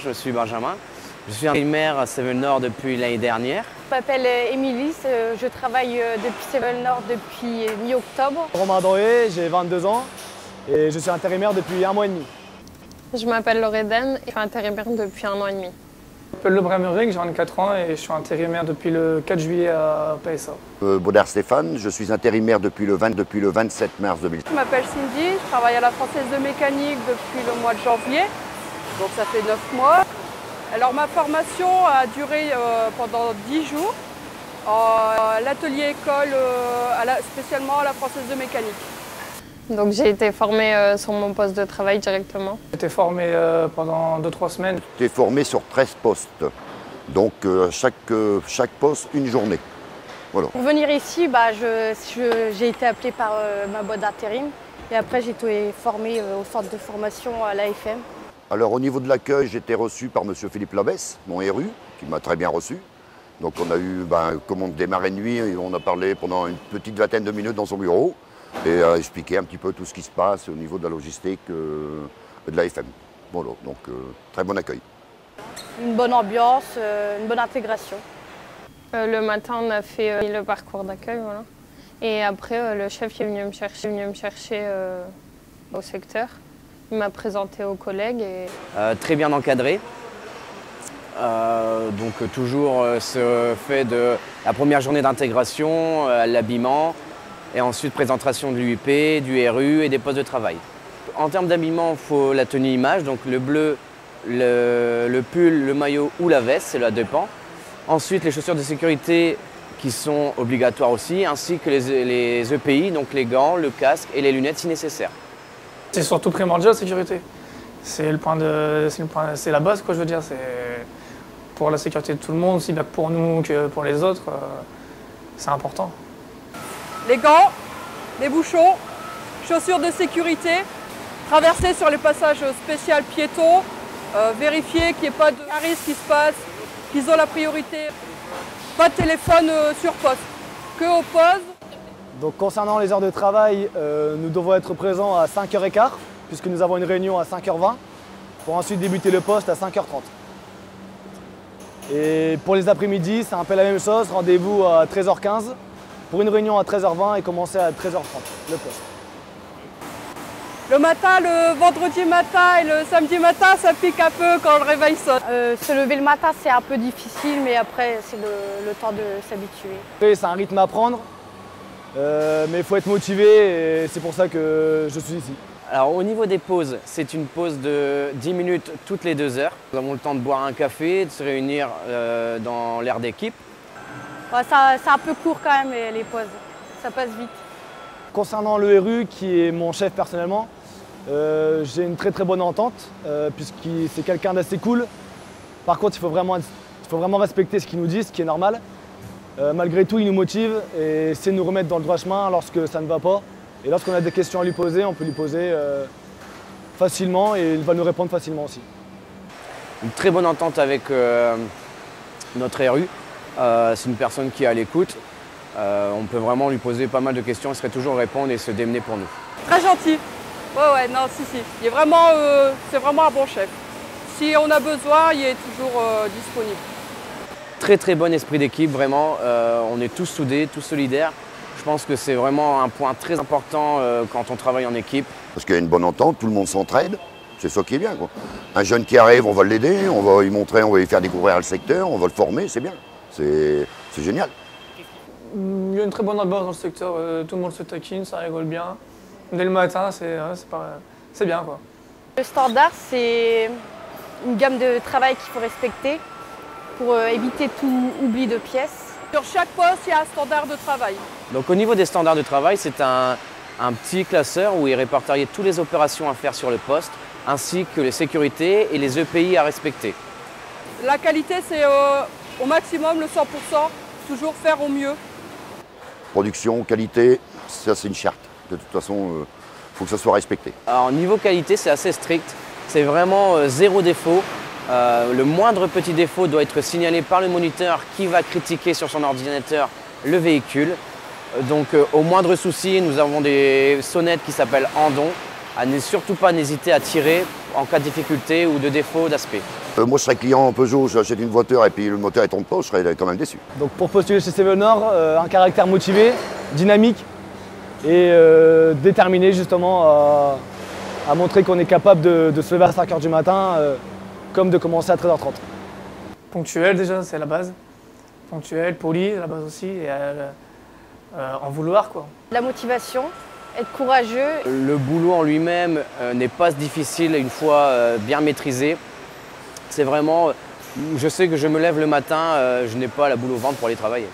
je suis Benjamin. Je suis intérimaire à Seven Nord depuis l'année dernière. Je m'appelle Émilie, je travaille depuis Seven Nord depuis mi-octobre. Romain Doré, j'ai 22 ans et je suis intérimaire depuis 1 mois et demi. Je m'appelle Loredane et je suis intérimaire depuis 1 an et demi. Je m'appelle Lebray-Muric, j'ai 24 ans et je suis intérimaire depuis le 4 juillet à PSA. Baudard Stéphane, je suis intérimaire depuis le 27 mars 2000. Je m'appelle Cindy, je travaille à la Française de mécanique depuis le mois de janvier, donc ça fait 9 mois. Alors ma formation a duré pendant 10 jours à l'atelier école, spécialement à la Française de mécanique. Donc j'ai été formée sur mon poste de travail directement. J'ai été formé pendant 2-3 semaines. J'ai été formé sur 13 postes, donc chaque poste une journée. Voilà. Pour venir ici, j'ai été appelée par ma boîte d'intérim et après j'ai été formée au centre de formation à l'AFM. Alors au niveau de l'accueil, j'ai été reçu par M. Philippe Labesse, mon RU, qui m'a très bien reçu. Donc on a eu, comme on démarrait de nuit, on a parlé pendant une petite vingtaine de minutes dans son bureau et expliqué un petit peu tout ce qui se passe au niveau de la logistique de l'AFM. Voilà, donc très bon accueil. Une bonne ambiance, une bonne intégration. Le matin, on a fait le parcours d'accueil, voilà. Et après, le chef est venu me chercher au secteur. Il m'a présenté aux collègues. Très bien encadré. Donc toujours ce fait de la première journée d'intégration, l'habillement, et ensuite présentation de l'UIP, du RU et des postes de travail. En termes d'habillement, il faut la tenue image, donc le bleu, le pull, le maillot ou la veste, c'est là dépend. Ensuite, les chaussures de sécurité qui sont obligatoires aussi, ainsi que les EPI, donc les gants, le casque et les lunettes si nécessaire. C'est surtout primordial la sécurité. C'est la base, quoi, je veux dire. C'est pour la sécurité de tout le monde, aussi bien pour nous que pour les autres. C'est important. Les gants, les bouchons, chaussures de sécurité, traverser sur les passages spéciaux piétons, vérifier qu'il n'y ait pas de risque qui se passe, qu'ils ont la priorité. Pas de téléphone sur poste, que au poste. Donc concernant les heures de travail, nous devons être présents à 5h15 puisque nous avons une réunion à 5h20 pour ensuite débuter le poste à 5h30. Et pour les après-midi, c'est un peu la même chose, rendez-vous à 13h15 pour une réunion à 13h20 et commencer à 13h30 le poste. Le matin, le vendredi matin et le samedi matin, ça pique un peu quand le réveil sonne. Se lever le matin, c'est un peu difficile, mais après, c'est le temps de s'habituer. C'est un rythme à prendre, mais il faut être motivé et c'est pour ça que je suis ici. Alors au niveau des pauses, c'est une pause de 10 minutes toutes les 2 heures. Nous avons le temps de boire un café, de se réunir dans l'aire d'équipe. Ouais, c'est un peu court quand même les pauses, ça passe vite. Concernant le RU, qui est mon chef personnellement, j'ai une très bonne entente, puisque c'est quelqu'un d'assez cool. Par contre, il faut vraiment respecter ce qu'il nous dit, ce qui est normal. Malgré tout, il nous motive et essaie de nous remettre dans le droit chemin lorsque ça ne va pas. Et lorsqu'on a des questions à lui poser, on peut lui poser facilement et il va nous répondre facilement aussi. Une très bonne entente avec notre RU. C'est une personne qui est à l'écoute. On peut vraiment lui poser pas mal de questions, il serait toujours répondre et se démener pour nous. Très gentil. Ouais, non, si. Il est vraiment, c'est vraiment un bon chef. Si on a besoin, il est toujours disponible. Très bon esprit d'équipe, vraiment. On est tous soudés, tous solidaires. Je pense que c'est vraiment un point très important quand on travaille en équipe. Parce qu'il y a une bonne entente, tout le monde s'entraide, c'est ça qui est bien, quoi. Un jeune qui arrive, on va l'aider, on va lui montrer, on va lui faire découvrir le secteur, on va le former, c'est bien. C'est génial. Il y a une très bonne ambiance dans le secteur, tout le monde se taquine, ça rigole bien. Dès le matin, c'est bien, quoi. Le standard, c'est une gamme de travail qu'il faut respecter pour éviter tout oubli de pièces. Sur chaque poste, il y a un standard de travail. Donc au niveau des standards de travail, c'est un petit classeur où il répertorié toutes les opérations à faire sur le poste, ainsi que les sécurités et les EPI à respecter. La qualité, c'est au maximum le 100%, toujours faire au mieux. Production, qualité, ça c'est une charte. De toute façon, il faut que ça soit respecté. Alors niveau qualité, c'est assez strict. C'est vraiment 0 défaut. Le moindre petit défaut doit être signalé par le moniteur qui va critiquer sur son ordinateur le véhicule. Donc au moindre souci, nous avons des sonnettes qui s'appellent Andon. À ne surtout pas n'hésiter à tirer en cas de difficulté ou de défaut d'aspect. Moi, je serais client Peugeot, j'achète une voiture et puis le moteur ne tourne pas, je serais quand même déçu. Donc pour postuler chez Sevenor, un caractère motivé, dynamique et déterminé justement à montrer qu'on est capable de se lever à 5 h du matin comme de commencer à 13 h 30. Ponctuel déjà, c'est la base. Ponctuel, poli, la base aussi, et en vouloir quoi. La motivation, être courageux. Le boulot en lui-même n'est pas difficile une fois bien maîtrisé. C'est vraiment, je sais que je me lève le matin, je n'ai pas la boule au ventre pour aller travailler.